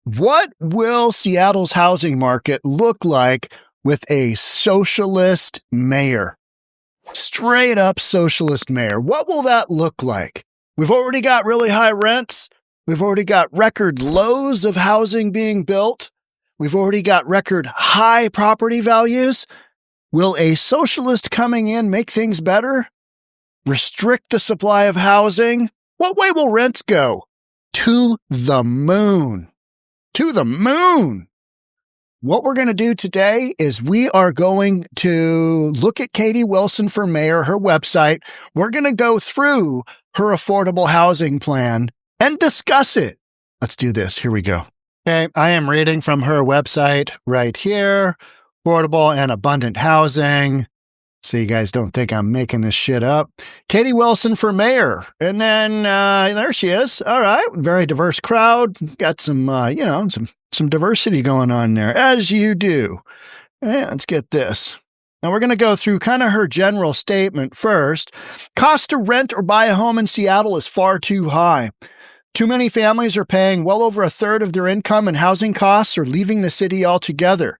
What will Seattle's housing market look like with a socialist mayor? Straight up socialist mayor. What will that look like? We've already got really high rents. We've already got record lows of housing being built. We've already got record high property values. Will a socialist coming in make things better? Restrict the supply of housing? What way will rents go? To the moon. To the moon. What we're going to do today is we are going to look at Katie Wilson for mayor, her website. We're going to go through her affordable housing plan and discuss it. Let's do this. Here we go. Okay, I am reading from her website right here. Affordable and abundant housing. So you guys don't think I'm making this shit up. Katie Wilson for mayor. And then there she is. All right. Very diverse crowd. Got some, some diversity going on there, as you do. Yeah, let's get this. Now we're going to go through kind of her general statement first. Cost to rent or buy a home in Seattle is far too high. Too many families are paying well over a third of their income in housing costs or leaving the city altogether.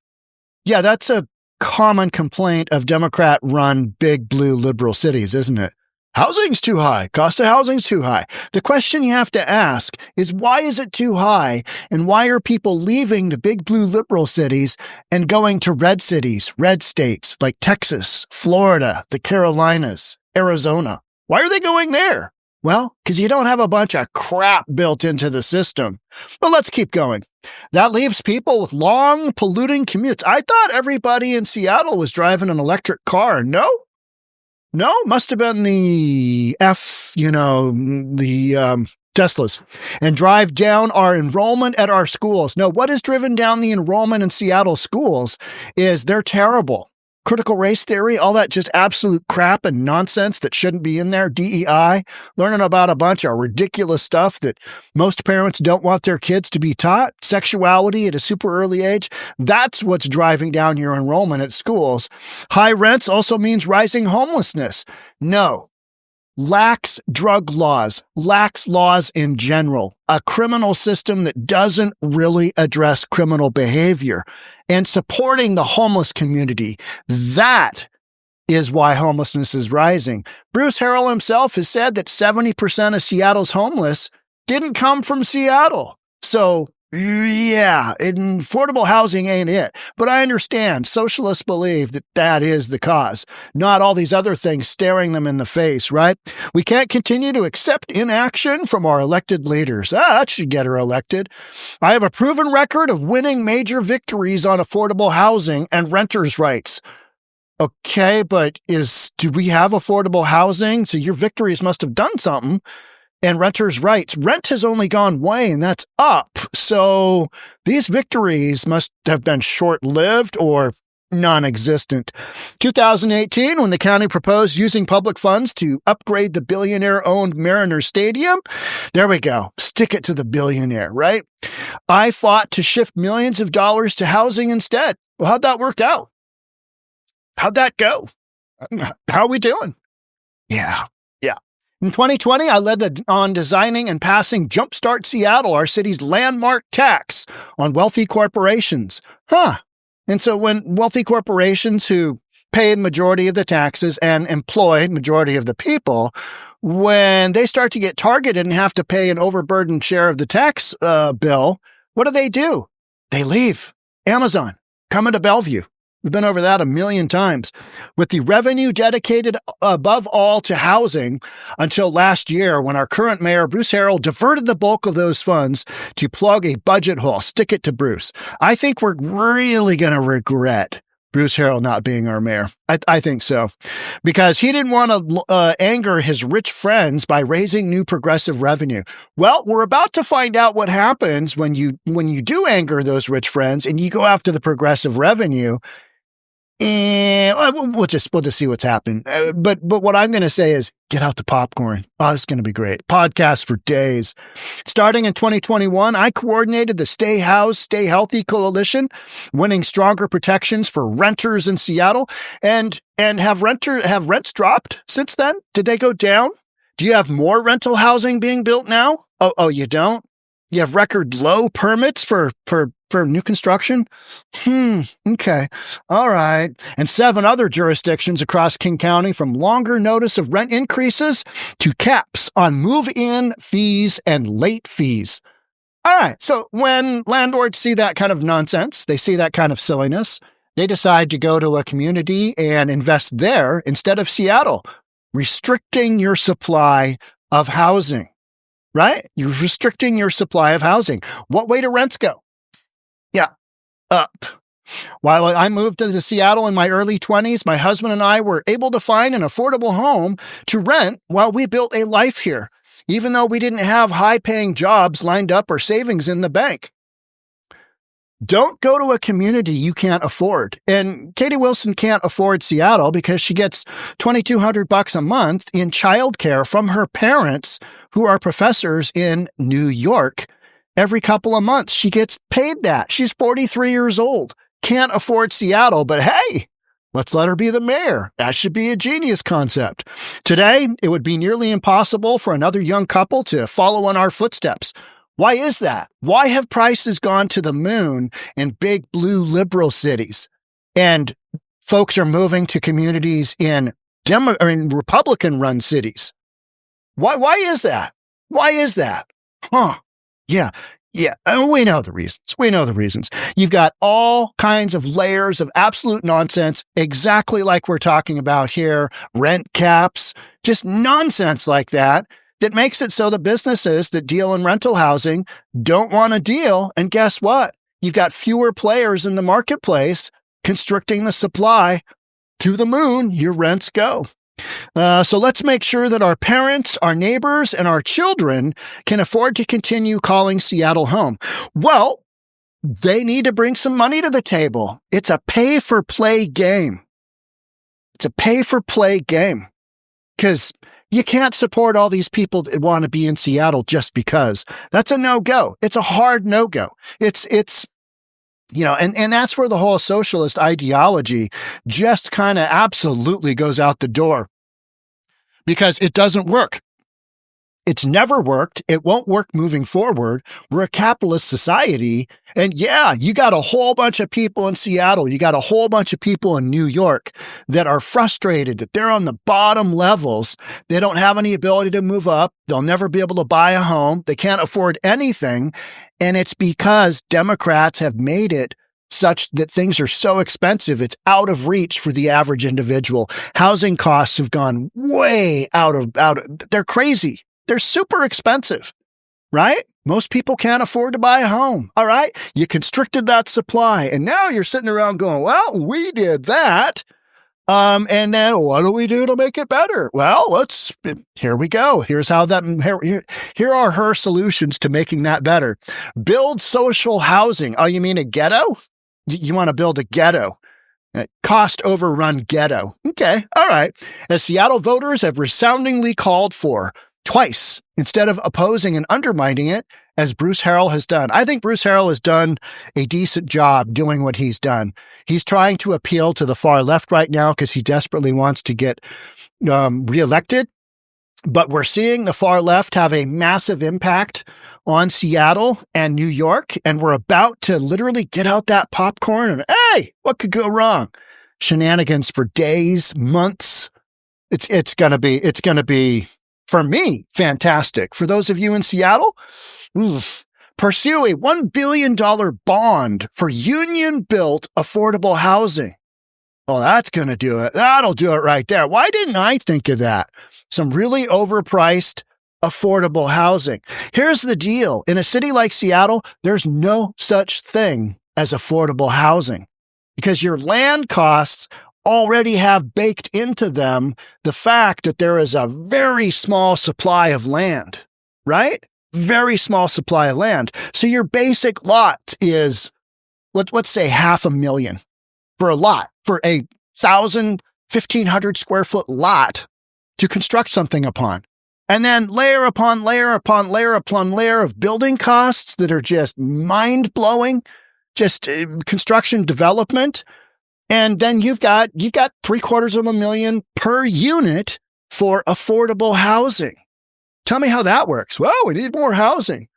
Yeah, that's a common complaint of Democrat-run big blue liberal cities, isn't it? Housing's too high. Cost of housing's too high. The question you have to ask is why is it too high, and why are people leaving the big blue liberal cities and going to red cities, red states like Texas, Florida, the Carolinas, Arizona? Why are they going there? Well, because you don't have a bunch of crap built into the system. But let's keep going. That leaves people with long, polluting commutes. I thought everybody in Seattle was driving an electric car. No, must have been the Teslas. And drive down our enrollment at our schools. No, what has driven down the enrollment in Seattle schools is they're terrible. Critical race theory, all that just absolute crap and nonsense that shouldn't be in there. DEI, learning about a bunch of ridiculous stuff that most parents don't want their kids to be taught. Sexuality at a super early age. That's what's driving down your enrollment at schools. High rents also means rising homelessness. No. Lax drug laws, lax laws in general, a criminal system that doesn't really address criminal behavior, and supporting the homeless community. That is why homelessness is rising. Bruce Harrell himself has said that 70% of Seattle's homeless didn't come from Seattle. So, yeah, affordable housing ain't it. But I understand socialists believe that that is the cause, not all these other things staring them in the face, right? We can't continue to accept inaction from our elected leaders. That should get her elected. I have a proven record of winning major victories on affordable housing and renters' rights. Okay, but do we have affordable housing? So your victories must have done something. And renters' rights. Rent has only gone way, and that's up. So these victories must have been short-lived or non-existent. 2018, when the county proposed using public funds to upgrade the billionaire-owned Mariners Stadium, there we go. Stick it to the billionaire, right? I fought to shift millions of dollars to housing instead. Well, how'd that work out? How'd that go? How are we doing? Yeah. In 2020, I led on designing and passing Jumpstart Seattle, our city's landmark tax on wealthy corporations. And so when wealthy corporations who paid majority of the taxes and employed majority of the people, when they start to get targeted and have to pay an overburdened share of the tax bill, what do? They leave. Amazon, coming to Bellevue. We've been over that a million times. With the revenue dedicated above all to housing until last year when our current mayor, Bruce Harrell, diverted the bulk of those funds to plug a budget hole. Stick it to Bruce. I think we're really going to regret Bruce Harrell not being our mayor. I think so. Because he didn't want to anger his rich friends by raising new progressive revenue. Well, we're about to find out what happens when you do anger those rich friends and you go after the progressive revenue. And we'll just see what's happening. But what I'm going to say is get out the popcorn. Oh, it's going to be great. Podcast for days. Starting in 2021, I coordinated the Stay Housed, Stay Healthy Coalition, winning stronger protections for renters in Seattle. And have rents dropped since then? Did they go down? Do you have more rental housing being built now? Oh, you don't? You have record low permits for new construction? Okay. All right. And 7 other jurisdictions across King County, from longer notice of rent increases to caps on move-in fees and late fees. All right. So when landlords see that kind of nonsense, they see that kind of silliness, they decide to go to a community and invest there instead of Seattle, restricting your supply of housing. Right? You're restricting your supply of housing. What way do rents go? Yeah, up. While I moved to Seattle in my early 20s, my husband and I were able to find an affordable home to rent while we built a life here, even though we didn't have high-paying jobs lined up or savings in the bank. Don't go to a community you can't afford. And Katie Wilson can't afford Seattle because she gets $2,200 a month in childcare from her parents, who are professors in New York. Every couple of months, she gets paid that. She's 43 years old, can't afford Seattle, but hey, let's let her be the mayor. That should be a genius concept. Today, it would be nearly impossible for another young couple to follow in our footsteps. Why is that? Why have prices gone to the moon in big blue liberal cities, and folks are moving to communities in Republican-run cities? Why is that? Why is that? Yeah. We know the reasons. You've got all kinds of layers of absolute nonsense, exactly like we're talking about here. Rent caps, just nonsense like that makes it so the businesses that deal in rental housing don't want to deal. And guess what? You've got fewer players in the marketplace constricting the supply. To the moon, your rents go. So let's make sure that our parents, our neighbors, and our children can afford to continue calling Seattle home. Well, they need to bring some money to the table. It's a pay-for-play game. Because you can't support all these people that want to be in Seattle just because. That's a no-go. It's a hard no-go. It's and that's where the whole socialist ideology just kind of absolutely goes out the door, because it doesn't work. It's never worked. It won't work moving forward. We're a capitalist society. And yeah, you got a whole bunch of people in Seattle. You got a whole bunch of people in New York that are frustrated that they're on the bottom levels. They don't have any ability to move up. They'll never be able to buy a home. They can't afford anything. And it's because Democrats have made it such that things are so expensive, it's out of reach for the average individual. Housing costs have gone way out of, they're crazy. They're super expensive, right? Most people can't afford to buy a home. All right. You constricted that supply, and now you're sitting around going, well, we did that. And then what do we do to make it better? Well, here we go. Here's how here are her solutions to making that better. Build social housing. Oh, you mean a ghetto? You want to build a ghetto? Cost overrun ghetto. Okay. All right. As Seattle voters have resoundingly called for twice, instead of opposing and undermining it, as Bruce Harrell has done. I think Bruce Harrell has done a decent job doing what he's done. He's trying to appeal to the far left right now because he desperately wants to get reelected. But we're seeing the far left have a massive impact on Seattle and New York, and we're about to literally get out that popcorn and, hey, what could go wrong? Shenanigans for days, months. It's gonna be, for me, fantastic. For those of you in Seattle, pursue a $1 billion bond for union-built affordable housing. Oh, that's going to do it. That'll do it right there. Why didn't I think of that? Some really overpriced, affordable housing. Here's the deal. In a city like Seattle, there's no such thing as affordable housing because your land costs already have baked into them the fact that there is a very small supply of land, right? Very small supply of land. So your basic lot is, let's say $500,000 for a lot, for a 1,500 square foot lot to construct something upon. And then layer upon layer upon layer upon layer of building costs that are just mind-blowing, just construction development. And then you've got $750,000 per unit for affordable housing. Tell me how that works. Well, we need more housing.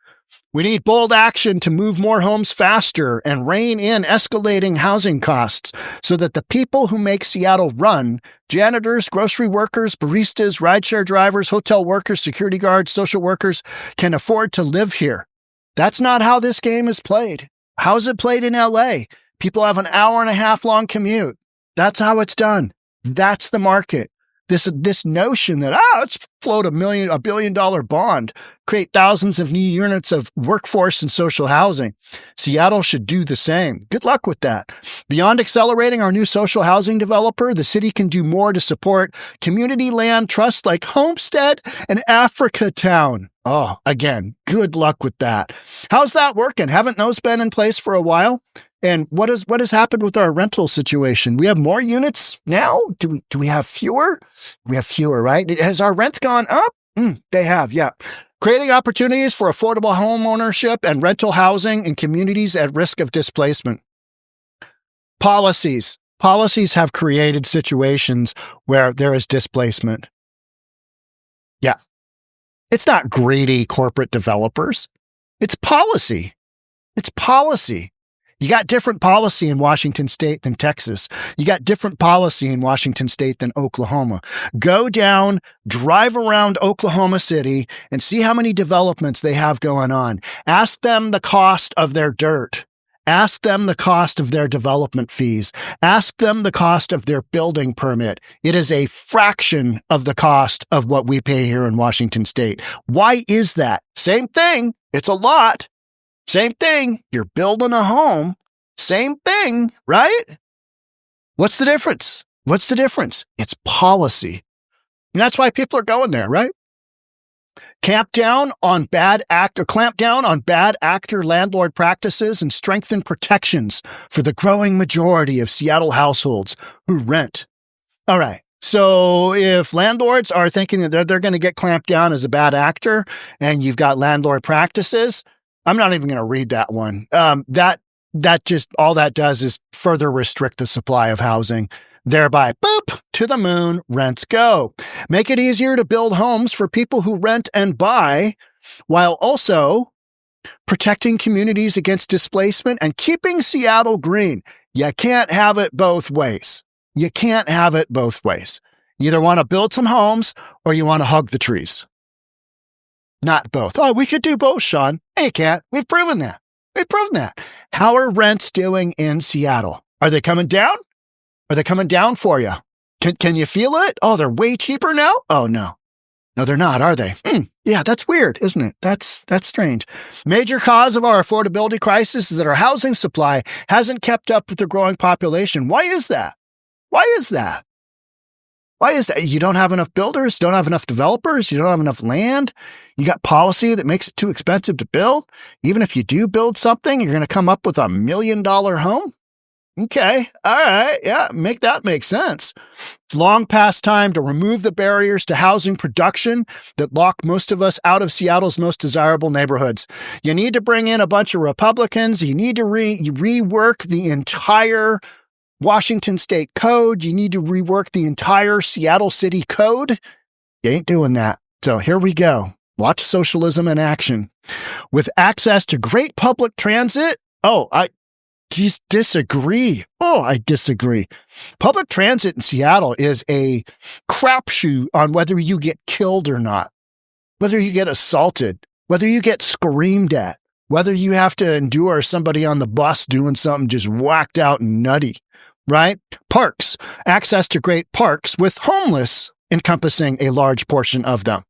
We need bold action to move more homes faster and rein in escalating housing costs so that the people who make Seattle run, janitors, grocery workers, baristas, rideshare drivers, hotel workers, security guards, social workers, can afford to live here. That's not how this game is played. How's it played in LA? People have an hour and a half long commute. That's how it's done. That's the market. This notion that, let's float $1 billion bond, create thousands of new units of workforce and social housing. Seattle should do the same. Good luck with that. Beyond accelerating our new social housing developer, the city can do more to support community land trusts like Homestead and 𝗥𝗘𝗠𝗜𝗨𝗠. Oh, again, good luck with that. How's that working? Haven't those been in place for a while? And what has happened with our rental situation? We have more units now? Do we have fewer? We have fewer, right? Has our rents gone up? They have, yeah. Creating opportunities for affordable home ownership and rental housing in communities at risk of displacement. Policies. Policies have created situations where there is displacement. Yeah. It's not greedy corporate developers. It's policy. It's policy. You got different policy in Washington State than Texas. You got different policy in Washington State than Oklahoma. Go down, drive around Oklahoma City, and see how many developments they have going on. Ask them the cost of their dirt. Ask them the cost of their development fees. Ask them the cost of their building permit. It is a fraction of the cost of what we pay here in Washington State. Why is that? Same thing. It's a lot. Same thing. You're building a home. Same thing, right? What's the difference? What's the difference? It's policy. And that's why people are going there, right? Clamp down on bad actor landlord practices and strengthen protections for the growing majority of Seattle households who rent. All right. So if landlords are thinking that they're going to get clamped down as a bad actor and you've got landlord practices, I'm not even going to read that one. That just, all that does is further restrict the supply of housing. Thereby, boop, to the moon, rents go. Make it easier to build homes for people who rent and buy, while also protecting communities against displacement and keeping Seattle green. You can't have it both ways. You can't have it both ways. You either want to build some homes or you want to hug the trees. Not both. Oh, we could do both, Sean. Hey, you can't. We've proven that. We've proven that. How are rents doing in Seattle? Are they coming down? Are they coming down for you? Can you feel it? Oh, they're way cheaper now? Oh, no. No, they're not, are they? Yeah, that's weird, isn't it? That's strange. Major cause of our affordability crisis is that our housing supply hasn't kept up with the growing population. Why is that? Why is that? Why is that? You don't have enough builders, don't have enough developers, you don't have enough land. You got policy that makes it too expensive to build. Even if you do build something, you're going to come up with $1 million home. Okay. All right. Yeah. Make that make sense. It's long past time to remove the barriers to housing production that lock most of us out of Seattle's most desirable neighborhoods. You need to bring in a bunch of Republicans. You need to rework the entire Washington State Code. You need to rework the entire Seattle City Code. You ain't doing that. So here we go. Watch socialism in action. With access to great public transit. I disagree. I disagree. Public transit in Seattle is a crapshoot on whether you get killed or not, whether you get assaulted, whether you get screamed at, whether you have to endure somebody on the bus doing something just whacked out and nutty, right? Parks, access to great parks with homeless encompassing a large portion of them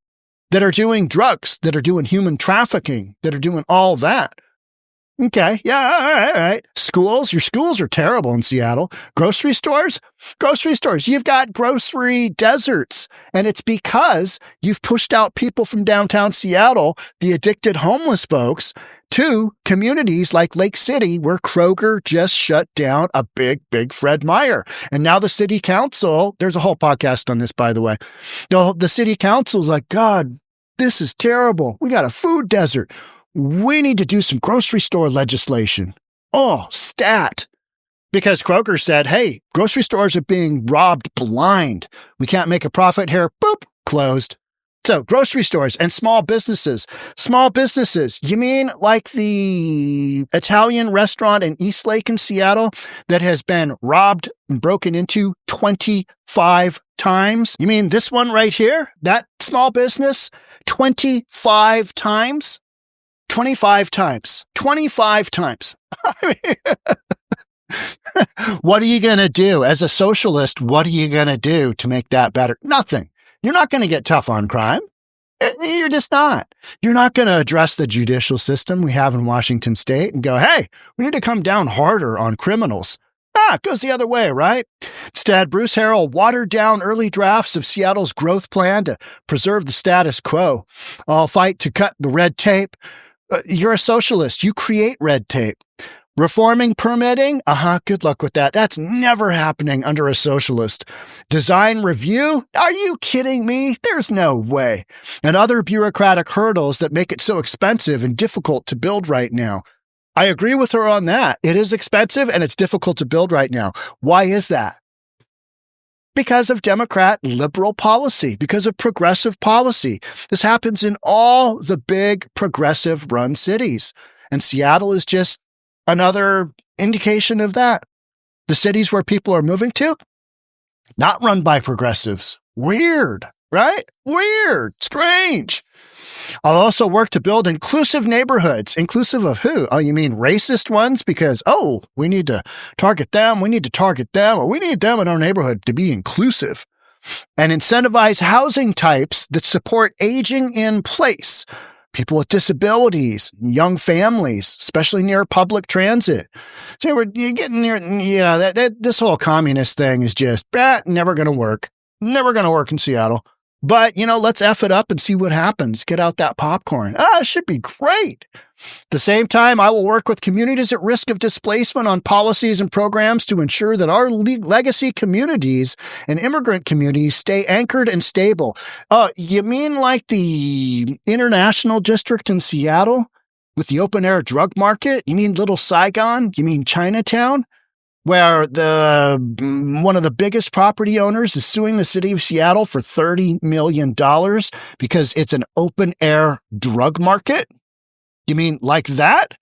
that are doing drugs, that are doing human trafficking, that are doing all that. Okay. Yeah. All right. Schools. Your schools are terrible in Seattle. Grocery stores. You've got grocery deserts. And it's because you've pushed out people from downtown Seattle, the addicted homeless folks, to communities like Lake City, where Kroger just shut down a big Fred Meyer. And now the city council, there's a whole podcast on this, by the way. The city council's like, God, this is terrible. We got a food desert. We need to do some grocery store legislation. Stat. Because Kroger said, hey, grocery stores are being robbed blind. We can't make a profit here. Boop, closed. So grocery stores and small businesses. Small businesses. You mean like the Italian restaurant in Eastlake in Seattle that has been robbed and broken into 25 times? You mean this one right here? That small business? 25 times? 25 times. 25 times. What are you going to do? As a socialist, what are you going to do to make that better? Nothing. You're not going to get tough on crime. You're just not. You're not going to address the judicial system we have in Washington state and go, hey, we need to come down harder on criminals. It goes the other way, right? Instead, Bruce Harrell watered down early drafts of Seattle's growth plan to preserve the status quo. I'll fight to cut the red tape. You're a socialist. You create red tape. Reforming permitting? Good luck with that. That's never happening under a socialist. Design review? Are you kidding me? There's no way. And other bureaucratic hurdles that make it so expensive and difficult to build right now. I agree with her on that. It is expensive and it's difficult to build right now. Why is that? Because of Democrat liberal policy, because of progressive policy. This happens in all the big progressive run cities. And Seattle is just another indication of that. The cities where people are moving to, not run by progressives. Weird, right? Weird, strange. I'll also work to build inclusive neighborhoods. Inclusive of who? Oh, you mean racist ones? Because, we need to target them. We need to target them. Or we need them in our neighborhood to be inclusive. And incentivize housing types that support aging in place. People with disabilities, young families, especially near public transit. So you're getting near, this whole communist thing is just never going to work. Never going to work in Seattle. But, let's F it up and see what happens. Get out that popcorn. It should be great. At the same time, I will work with communities at risk of displacement on policies and programs to ensure that our legacy communities and immigrant communities stay anchored and stable. You mean like the International District in Seattle with the open-air drug market? You mean Little Saigon? You mean Chinatown? Where one of the biggest property owners is suing the city of Seattle for $30 million because it's an open-air drug market? You mean like that?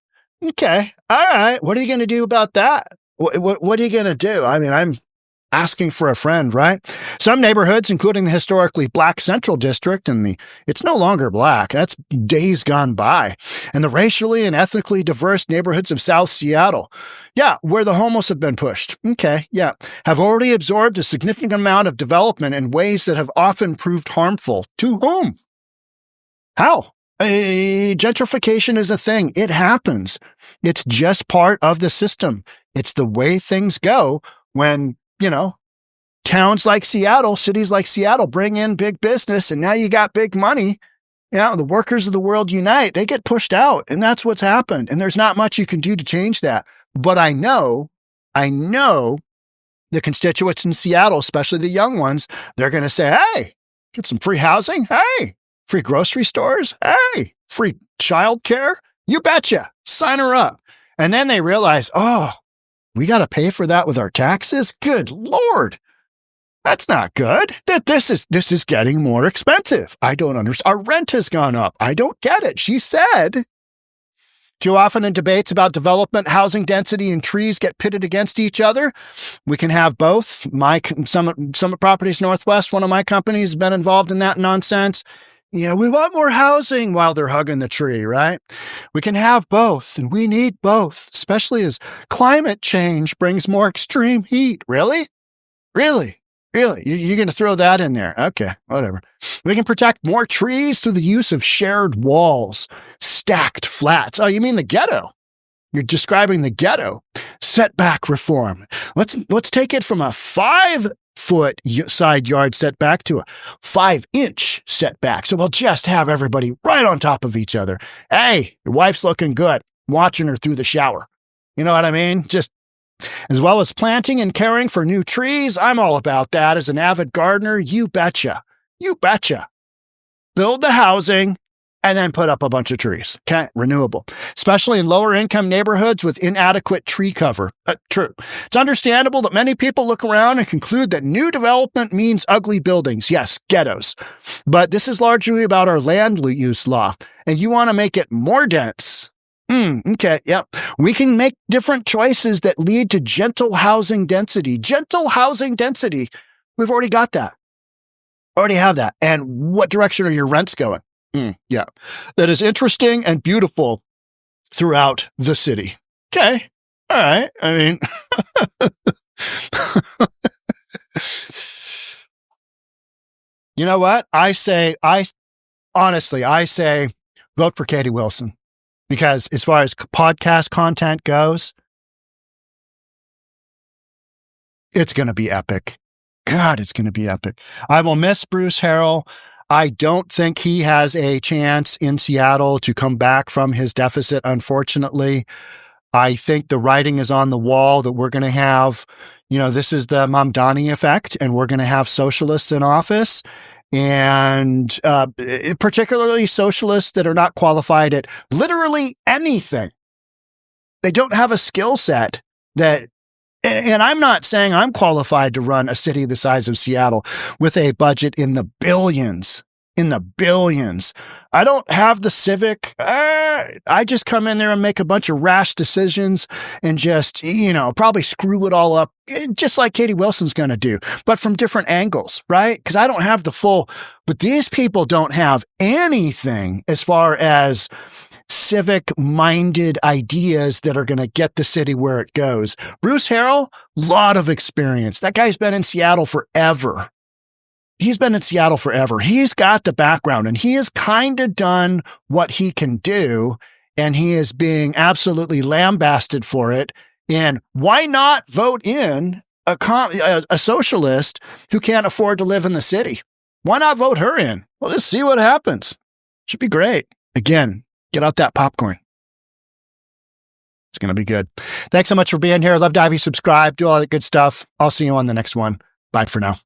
Okay. All right. What are you going to do about that? What are you going to do? I mean, I'm asking for a friend, right? Some neighborhoods, including the historically black Central District, it's no longer black. That's days gone by. And the racially and ethnically diverse neighborhoods of South Seattle. Yeah, where the homeless have been pushed. Okay, yeah. Have already absorbed a significant amount of development in ways that have often proved harmful. To whom? How? Gentrification is a thing. It happens. It's just part of the system. It's the way things go when towns like Seattle, cities like Seattle bring in big business and now you got big money. The workers of the world unite. They get pushed out and that's what's happened. And there's not much you can do to change that. But I know the constituents in Seattle, especially the young ones, they're going to say, hey, get some free housing. Hey, free grocery stores. Hey, free childcare. You betcha. Sign her up. And then they realize, we got to pay for that with our taxes? Good Lord. That's not good. This is getting more expensive. I don't understand. Our rent has gone up. I don't get it. She said. Too often in debates about development, housing density, and trees get pitted against each other. We can have both. Summit Properties Northwest, one of my companies, has been involved in that nonsense. We want more housing while they're hugging the tree, right? We can have both, and we need both, especially as climate change brings more extreme heat. Really? Really? Really? You're going to throw that in there? Okay, whatever. We can protect more trees through the use of shared walls, stacked flats. Oh, you mean the ghetto? You're describing the ghetto. Setback reform. Let's take it from a 5-foot side yard setback to a 5-inch setback. So we'll just have everybody right on top of each other. Hey, your wife's looking good. Watching her through the shower. You know what I mean? Just as well as planting and caring for new trees. I'm all about that as an avid gardener. You betcha. You betcha. Build the housing and then put up a bunch of trees. Okay, renewable, especially in lower income neighborhoods with inadequate tree cover. True. It's understandable that many people look around and conclude that new development means ugly buildings. Yes, ghettos. But this is largely about our land use law, and you want to make it more dense. Okay, yep. We can make different choices that lead to gentle housing density. Gentle housing density. We've already got that. Already have that. And what direction are your rents going? Yeah. That is interesting and beautiful throughout the city. Okay. All right. I mean, you know what? I say vote for Katie Wilson, because as far as podcast content goes, it's going to be epic. God, it's going to be epic. I will miss Bruce Harrell. I don't think he has a chance in Seattle to come back from his deficit, unfortunately. I think the writing is on the wall that we're going to have, this is the Mamdani effect, and we're going to have socialists in office, and particularly socialists that are not qualified at literally anything. They don't have a skill set that, and I'm not saying I'm qualified to run a city the size of Seattle with a budget in the billions. I don't have the civic. I just come in there and make a bunch of rash decisions and just, probably screw it all up, just like Katie Wilson's going to do, but from different angles, right? Because I don't have the full, but these people don't have anything as far as civic-minded ideas that are going to get the city where it goes. Bruce Harrell, lot of experience. That guy's been in Seattle forever. He's got the background, and he has kind of done what he can do, and he is being absolutely lambasted for it. And why not vote in a socialist who can't afford to live in the city? Why not vote her in? We'll just see what happens. Should be great. Again, get out that popcorn. It's going to be good. Thanks so much for being here. Love to have you subscribe, do all that good stuff. I'll see you on the next one. Bye for now.